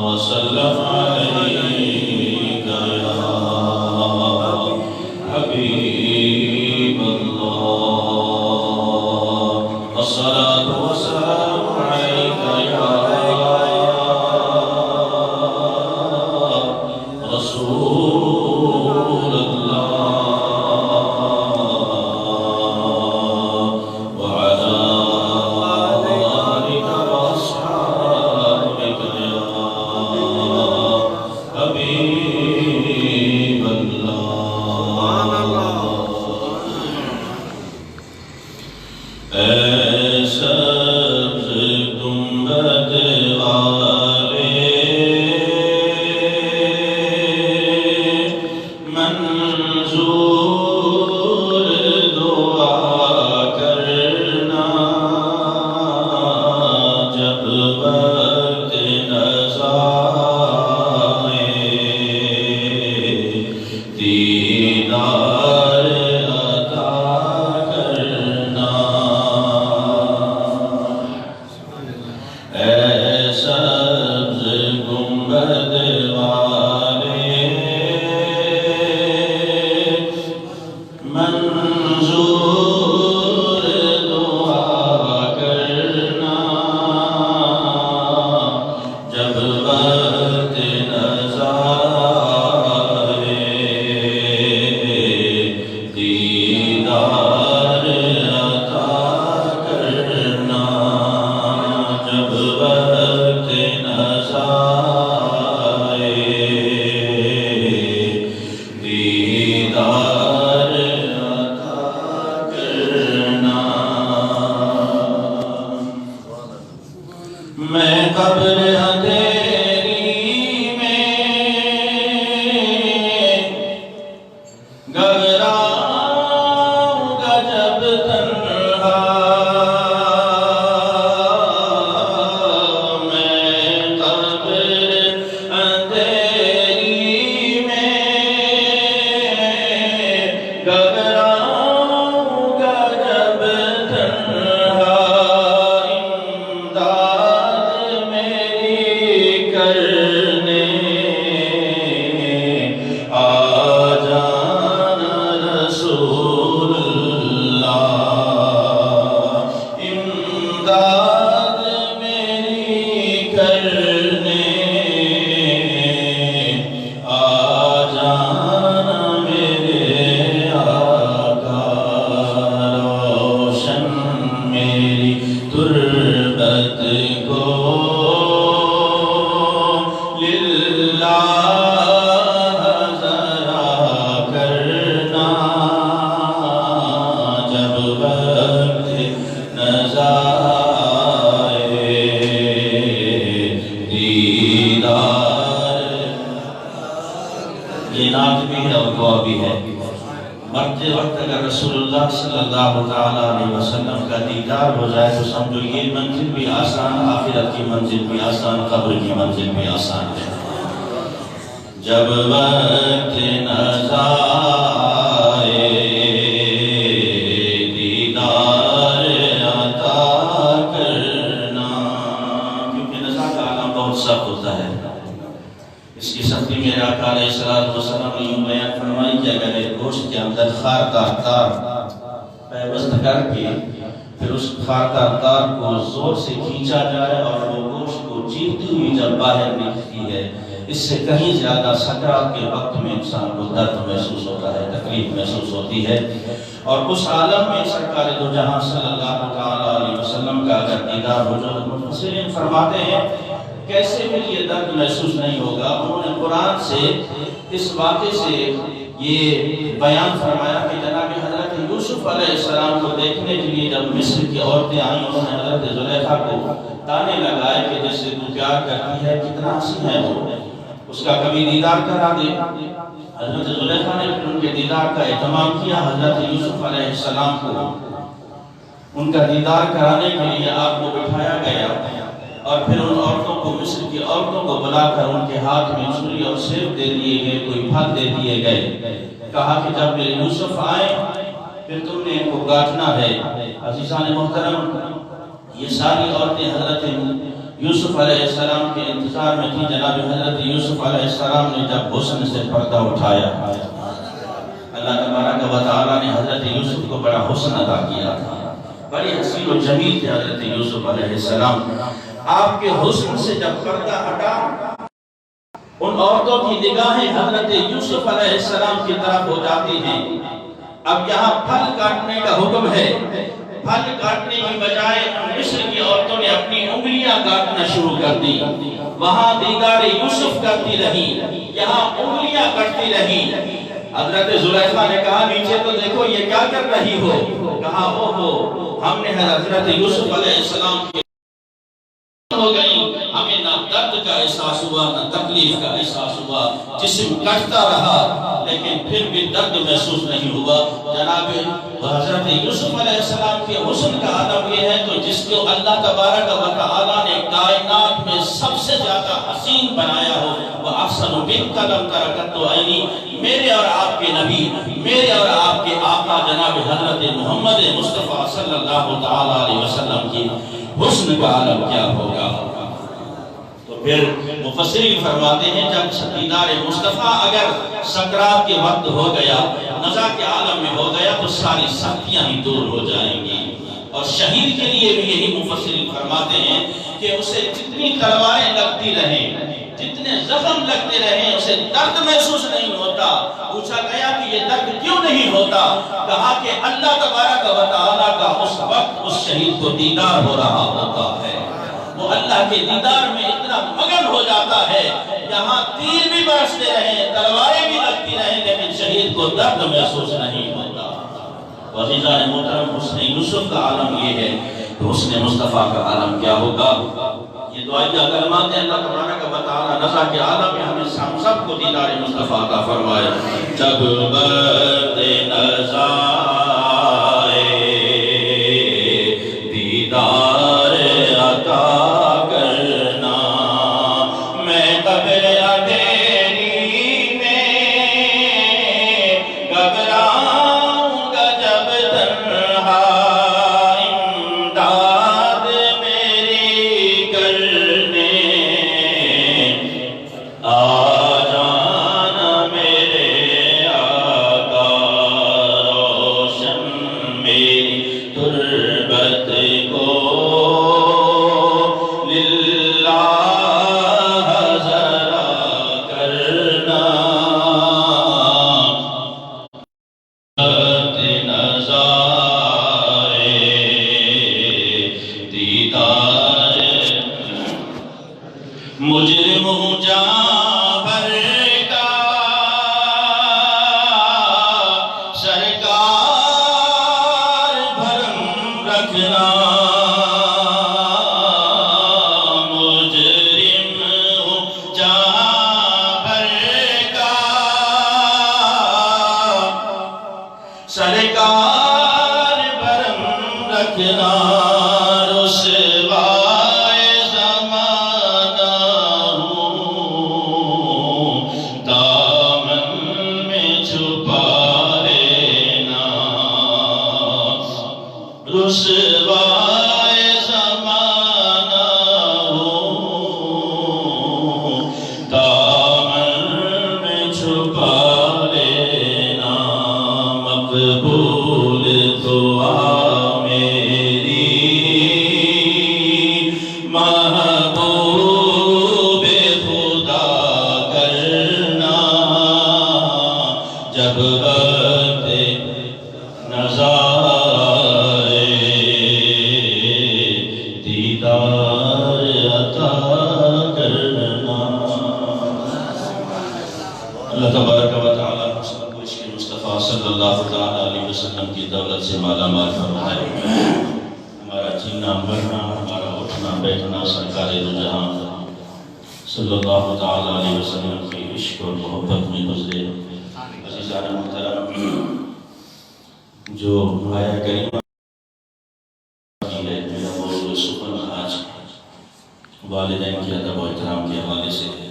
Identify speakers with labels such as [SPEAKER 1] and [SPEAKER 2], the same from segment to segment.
[SPEAKER 1] وسلم عليك يا حبيب الله الصلاة والسلام عليك يا رسول الله وعلى آلك وأصحابك يا حبيب الله اے سبز گنبد والے منظور دعا کرنا جب وقت نظر آئے دیدار عطا کرنا اے سبز گنبد والے منظور دعا کرنا جب وقت نظر آئے دیدار عطا کرنا جب وقت نظر آئے دیدار عطا کرنا میں قبر اندھیری میں گھبراؤں گا جب تنہا میں قبر اندھیری میں گھبراؤں گا جب تنہا امداد میری کرنے آ جانا رسول اللہ امداد میری کرنے آ جانا میرے آقا روشن میری تربت کو للہ ذرا کرنا جب وقت نظر آئے دیدار یہ نعت بھی ہے اور دعا بھی ہے مرتے وقت اگر رسول اللہ صلی اللہ علیہ وسلم کا دیدار ہو جائے تو سمجھو یہ منزل بھی آسان آخرت کی منزل بھی آسان قبر کی منزل بھی آسان ہے جب وقت نظر آئے دیدار عطا کرنا کیونکہ نظر کا عالم بہت سخت ہوتا ہے اس کی سختی میرے آقا علیہ السلام نے یوں بیان فرمائی کہ اگر ایک گوشت کے اندر خاردار تار پیوست کر کے پھر اس خاردار تار کو زور سے کھینچا جائے اور وہ گوشت کو چیرتی ہوئی جب باہر نکلتی ہے اس سے کہیں زیادہ سکرات کے وقت میں انسان کو درد محسوس ہوتا ہے تکلیف محسوس ہوتی ہے اور اس عالم میں سرکار دو جہاں صلی اللہ علیہ وسلم کا اگر دیدار ہو جو مفسرین فرماتے ہیں کیسے بھی یہ درد محسوس نہیں ہوگا انہوں نے قرآن سے اس واقعے سے یہ بیان فرمایا کہ جناب حضرت یوسف علیہ السلام کو دیکھنے کے لیے جب مصر کی عورتیں آئیں انہوں نے حضرت زلیخا کو تانے لگائے کہ جس سے تو پیار کرتی ہے کتنا حسین ہے وہ اس کا کبھی دیدار کرا دے حضرت زلیخا نے ان کے دیدار کا اہتمام کیا حضرت یوسف علیہ السلام کو ان کا دیدار کرانے کے لیے آپ کو بٹھایا گیا اور پھر ان عورتوں کو مصر کی عورتوں کو بلا کر ان کے ہاتھ میں چھری اور سیب دے دیے گئے کوئی پھل دے دیے گئے کہا کہ جب یوسف آئے پھر تم نے ان کو کاٹنا ہے۔ عزیزان محترم، یہ ساری عورتیں حضرت یوسف علیہ السلام کے انتظار میں تھی. جناب حضرت یوسف علیہ السلام نے جب حسن سے پردہ اٹھایا، اللہ تبارک و تعالیٰ نے حضرت یوسف کو بڑا حسن عطا کیا تھا. بڑی حسین و جمیل تھے حضرت یوسف علیہ السلام. آپ کے حسن سے جب پردہ ہٹا، ان عورتوں کی نگاہیں حضرت یوسف علیہ السلام کی طرف ہو جاتی ہیں. اب یہاں پھل کاٹنے کا حکم ہے. پھل کاٹنے کی بجائے مصر کی عورتوں نے اپنی انگلیاں کاٹنا شروع کر دی. وہاں دیدار یوسف کرتی رہی، یہاں انگلیاں کٹتی رہی. حضرت زلیخا نے کہا نیچے تو دیکھو یہ کیا کر رہی ہو؟ کہا اوہو، ہم نے حضرت یوسف علیہ السلام کے ہو گئی. ہمیں نہ درد کا احساس ہوا نہ تکلیف کا احساس ہوا. جسم کٹتا رہا لیکن پھر بھی درد محسوس نہیں ہوا. جناب حضرت یوسف علیہ السلام کے حسن کا عالم یہ ہے تو جس کو اللہ تبارک و تعالیٰ نے کائنات میں سب سے زیادہ حسین بنایا ہو، وہ احسن منک لم ترکت عینی، میرے اور آپ کے نبی، میرے اور آپ کے آقا جناب حضرت محمد مصطفیٰ صلی اللہ تعالیٰ علیہ وسلم کی حسن کا عالم کیا ہوگا. تو پھر مفسرین فرماتے ہیں جب دیدار مصطفیٰ اگر سکرات کے وقت ہو گیا، نزا کے عالم میں ہو گیا تو ساری سختیاں ہی دور ہو جائیں گی. اور شہید کے لیے بھی یہی مفسرین فرماتے ہیں کہ اسے جتنی تلواریں لگتی رہیں، جتنے زخم لگتے رہیں، اسے درد محسوس نہیں ہوتا. پوچھا گیا کہ یہ درد کیوں نہیں ہوتا؟ کہا کہ اللہ تبارک و تعالیٰ کا اس وقت اس شہید کو دیدار ہو رہا ہوتا ہے. وہ اللہ کے دیدار میں اتنا مگن ہو جاتا ہے، یہاں تیر بھی برستے رہیں، تلواریں بھی لگتی رہیں، لیکن شہید کو درد محسوس نہیں ہوتا. عزیزان محترم، حسن یوسف کا عالم یہ ہے تو حسن مصطفیٰ کا عالم کیا ہوگا؟ یہ دعائیہ کلمات ہیں. اللہ تبارک و تعالیٰ نزا کے عالم میں ہمیں سب کو دیدار مصطفیٰ عطا فرمائے. جب برد نزا دیدار عطا کرنا، میں قبر اندھیری میں گھبراؤں گا جب تنہا، امداد میری کرنے آ جانا میرے آقا، روشن میری تربت کو للہ ذرا کرنا. دیدار مجرم ہوں جاں بھر کا، سرکار بھرم رکھنا. مجرم ہوں جاں بھر کا، سرکار بھرم رکھنا. رسوائے زمانہ ہوں، دامن میں چھپا لینا. رسوائے زمانہ ہوں، دامن میں چھپا لینا. مقبول دعا میری محبوب خدا کرنا. جب وقت نزا دیدار عطا کرنا. اللہ تبارک و تعالیٰ ہم سب کو عشق مصطفیٰ صلی اللہ علیہ وسلم کی دولت سے مالا مال فرمائے. ہمارا جینا مرنا، ہمارا اٹھنا بیٹھنا سرکار دو جہاں صلی اللہ علیہ وسلم کی عشق اور محبت میں گزرے. عزیزان محترم، جو آیا کریمہ میرا موضوع سخن آج والدین کی ادب و احترام کے حوالے سے ہے.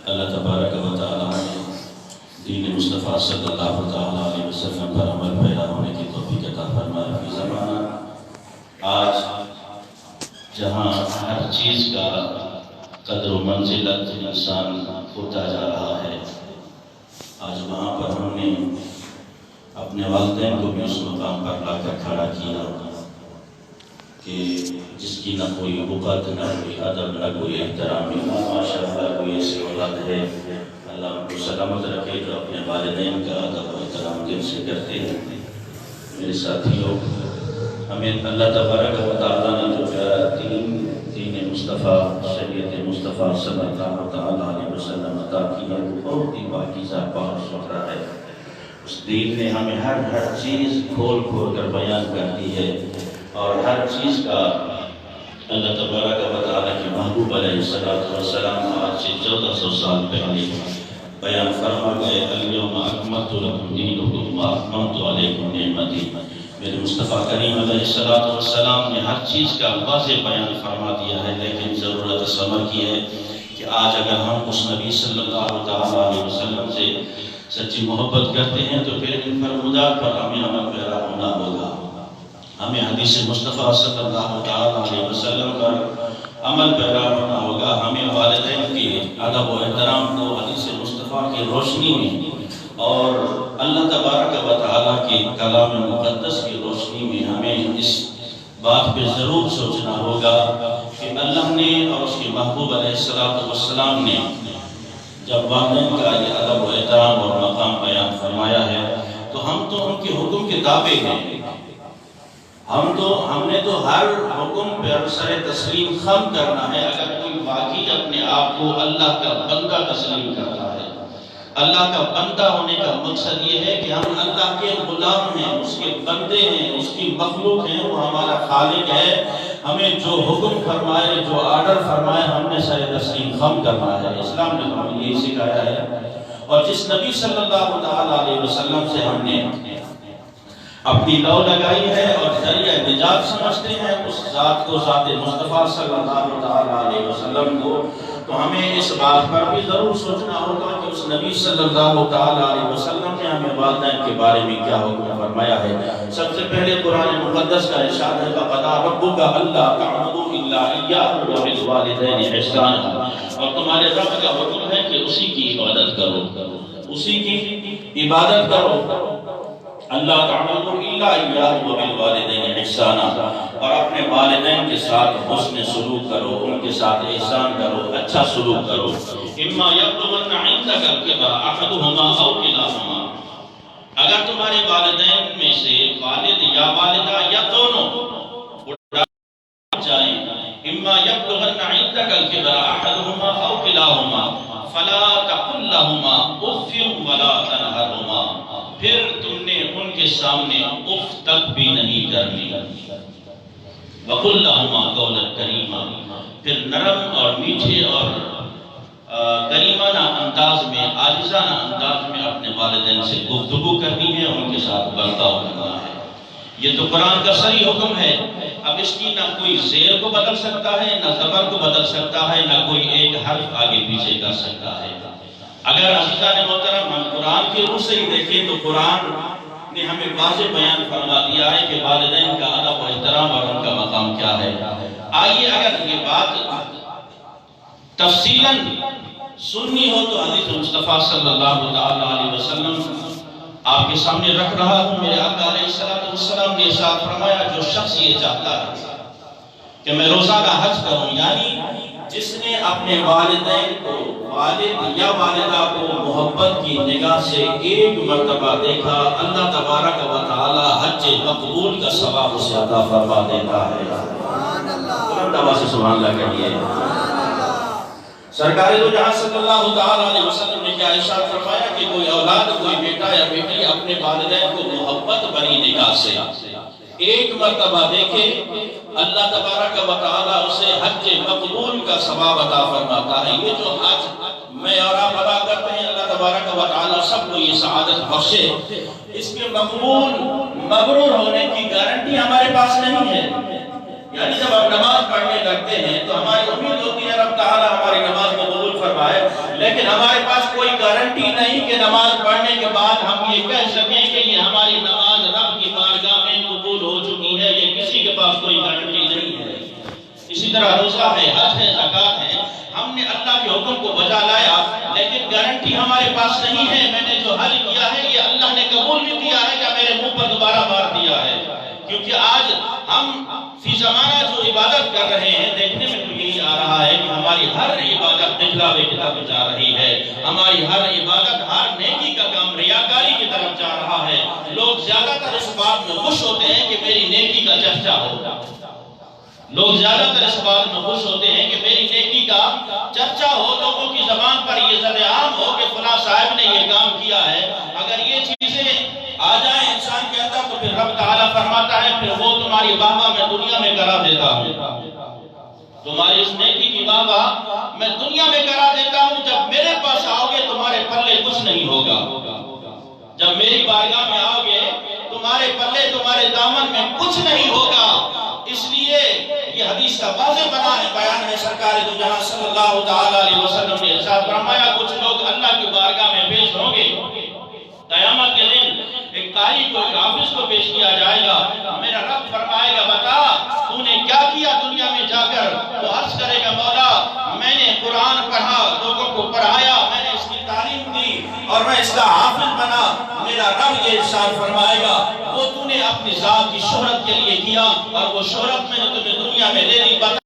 [SPEAKER 1] اللہ تبارک و تعالیٰ نے دین مصطفیٰ صلی اللہ علیہ وسلم پر عمل پیدا ہونے کی توفیق عطا فرمائے. فی زمانہ آج جہاں ہر ہر چیز کا قدر و منزلت انسان ہوتا جا رہا ہے۔ آج وہاں پر ہم نے اپنے والدین کو بھی اس مقام پر لا کر کھڑا کیا کہ جس کی نہ کوئی بغض، نہ کوئی ادب، نہ کوئی احترام، ماشاء اللہ کوئی ایسی اولاد ہے، اللہ ان کو سلامت رکھے جو اپنے والدین کا ادب و احترام دل سے کرتے ہیں۔ میرے ساتھیوں، ہمیں اللہ تبارک و تعالیٰ نے جو پیارا دین مصطفیٰ، شریعت مصطفیٰ صلی اللہ علیہ وسلم عطا کیا، وہ بہت ہی پاکیزہ، پاک ستھرا ہے۔ اس دین نے ہمیں ہر چیز کھول کر بیان کر دی ہے، اور ہر چیز کا اللہ تبارک و تعالیٰ کے محبوب علیہ السلام آج سے 1400 سال پہلے بیان فرما گئے، الیوم اکملت لکم دینکم واتممت علیکم نعمتی۔ میرے مصطفیٰ کریم علیہ السلام نے ہر چیز کا واضح بیان فرما دیا ہے، لیکن ضرورت صبر کی ہے کہ آج اگر ہم اس نبی صلی اللہ علیہ وسلم سے سچی محبت کرتے ہیں تو پھر ان فرمودات پر ہمیں عمل پیرا ہونا ہوگا۔ ہمیں حدیث مصطفیٰ صلی اللہ علیہ وسلم پر عمل پیرا ہونا ہوگا۔ ہمیں والدین کے ادب و احترام کو حدیث مصطفیٰ کی روشنی میں اور اللہ تبارک و تعالیٰ کے کلام مقدس کی روشنی میں ہمیں اس بات پہ ضرور سوچنا ہوگا کہ اللہ نے اور اس کے محبوب علیہ السلام نے جب والدین کا یہ ادب و احترام اور مقام بیان فرمایا ہے تو ہم تو ان کے حکم کے تابع ہیں۔ ہم نے تو ہر حکم پر سر تسلیم خم کرنا ہے۔ اگر کوئی واقعی اپنے آپ کو اللہ کا بندہ تسلیم کرتا ہے، اللہ کا بندہ ہونے کا مقصد یہ ہے کہ ہم اللہ کے غلام ہیں، اس کے بندے ہیں، اس کی مخلوق ہیں، وہ ہمارا خالق ہے۔ ہمیں جو حکم فرمائے، جو آرڈر فرمائے، ہم نے سر تسلیم خم کرنا ہے۔ اسلام نے ہمیں یہی سکھایا ہے، اور جس نبی صلی اللہ علیہ وسلم سے ہم نے اپنی لو لگائی ہے اور ذریعہ نجات سمجھتے ہیں اس ذات کو، ذات مصطفیٰ صلی اللہ علیہ وسلم کو، تو ہمیں اس بات پر بھی ضرور سوچنا ہوگا کہ اس نبی صلی اللہ علیہ وسلم نے ہمیں والدین کے بارے میں کیا حکم فرمایا ہے۔ سب سے پہلے قرآن مقدس کا ارشاد ہے وَقَضَىٰ رَبُّكَ أَلَّا تَعْبُدُوا إِلَّا إِيَّاهُ وَبِالْوَالِدَيْنِ إِحْسَانًا، اور تمہارے رب کا حکم ہے کہ اسی کی عبادت کرو، اسی کی عبادت کرو۔ اللہ تعبدوا الا اياه وبالوالدين احسانا، اور اپنے والدین کے ساتھ حسن سلوک کرو، ان کے ساتھ احسان کرو، اچھا سلوک کرو۔ اما يبلغن عندك الكبر احدهما او كلاهما، اگر تمہارے والدین میں سے والد یا والدہ یا دونوں بڑھا جائیں، اما يبلغن عندك الكبر احدهما او كلاهما فلا تقل لهما اف ولا تنهرهما، پھر تم نے ان کے سامنے اف تک بھی نہیں کرنی۔ وَقُلْ لَهُمَا قَوْلًا كَرِيمًا، پھر نرم اور میٹھے اور کریمانہ انداز میں، عاجزانہ انداز میں اپنے والدین سے گفتگو کرنی ہے، ان کے ساتھ برتاؤ کرنا ہے۔ یہ تو قرآن کا صحیح حکم ہے۔ اب اس کی نہ کوئی زیر کو بدل سکتا ہے، نہ زبر کو بدل سکتا ہے، نہ کوئی ایک حرف آگے پیچھے کر سکتا ہے۔ اگر عزیزان محترم ہم قرآن کی روح سے ہی دیکھیں تو قرآن نے ہمیں واضح بیان فرما دیا ہے کہ والدین کا ادب و احترام اور ان کا مقام کیا ہے۔ آئیے اگر یہ بات تفصیلاً سننی ہو تو حدیث مصطفیٰ صلی اللہ علیہ وسلم آپ کے سامنے رکھ رہا ہوں۔ میرے آقا علیہ السلام نے ارشاد فرمایا جو شخص یہ چاہتا ہے کہ میں روزانہ حج کروں، یعنی جس نے اپنے والدین کو، والد یا والدہ کو محبت کی نگاہ سے ایک مرتبہ دیکھا، اللہ تبارک و تعالی حج مقبول کا ثواب اسے عطا فرما دیتا ہے۔ بلند آواز سے سبحان اللہ کہیے۔ سرکار دو جہاں صلی اللہ علیہ وسلم نے کیا ارشاد فرمایا کہ کوئی اولاد، کوئی بیٹا یا بیٹی اپنے والدین کو محبت بری نگاہ سے ایک مرتبہ دیکھے، اللہ تبارک و تعالی اسے حج مقبول کا ثواب عطا فرماتا ہے۔ یہ جو حج میں اور آپ ادا کرتے ہیں، اللہ تبارک و تعالی سب کو یہ سعادت بخشے، اس کے مقبول مبرور ہونے کی گارنٹی ہمارے پاس نہیں ہے۔ یعنی جب ہم نماز پڑھنے لگتے ہیں تو ہماری امید ہوتی ہے رب تعالی ہماری نماز کو قبول فرمائے، لیکن ہمارے پاس کوئی گارنٹی نہیں کہ نماز پڑھنے کے بعد ہم یہ کہہ سکیں کہ یہ ہماری نماز رب کی بارگاہ میں قبول ہو چکی ہے۔ یہ کسی کے پاس کوئی گارنٹی نہیں ہے۔ اسی طرح روزہ ہے، حج ہے، زکوٰۃ ہے، ہم نے اللہ کے حکم کو بجا لایا، لیکن گارنٹی ہمارے پاس نہیں ہے میں نے جو حج کیا ہے یہ اللہ نے قبول بھی کیا ہے یا میرے منہ پر دوبارہ مار دیا ہے. کیونکہ آج ہم فی زمانہ جو عبادت کر رہے ہیں دیکھنے میں تو یہی آ رہا ہے کہ ہماری ہر عبادت دکھلاوے کی طرف جا رہی ہے، ہماری ہر عبادت، ہر نیکی کا کام ریاکاری کی طرف جا رہا ہے. لوگ زیادہ تر اس بات میں خوش ہوتے ہیں کہ میری نیکی کا چرچا ہو، لوگ زیادہ تر اس بات میں خوش ہوتے ہیں کہ میری نیکی کا چرچا ہو، لوگوں کی زبان پر یہ زد عام ہو کہ فلاں صاحب نے یہ کام کیا ہے. اگر یہ چیزیں آ جائیں انسان کے اندر تو پھر رب تعالیٰ فرماتا ہے پھر وہ تمہاری واہ میں دنیا میں کرا دیتا ہوں، تمہاری اس نیکی کی واہ میں دنیا میں کرا دیتا ہوں. جب میرے پاس آؤ گے تمہارے پلے کچھ نہیں ہوگا، جب میری بارگاہ میں آؤ گے تمہارے پلے، تمہارے دامن میں کچھ نہیں ہوگا. اس لیے یہ حدیث کا واضح بنا ہے، بیان ہے سرکار دو جہاں صلی اللہ تعالیٰ علیہ وسلم نے ارشاد فرمایا کچھ لوگ اللہ کی بارگاہ میں پیش ہوں گے قیامت کے دن. ایک قاری کو، ایک حافظ کو پیش کیا جائے گا، میرا رب فرمائے گا بتا تو نے کیا کیا دنیا میں جا کر؟ وہ عرض کرے گا مولا میں نے قرآن پڑھا، لوگوں کو پڑھایا، میں نے اس کی تعلیم دی اور میں اس کا حافظ بنا. میرا رب یہ ارشاد فرمائے گا وہ تو نے اپنی ذات کی شہرت کے لیے کیا اور وہ شہرت میں نے تمہیں دنیا میں دے دی.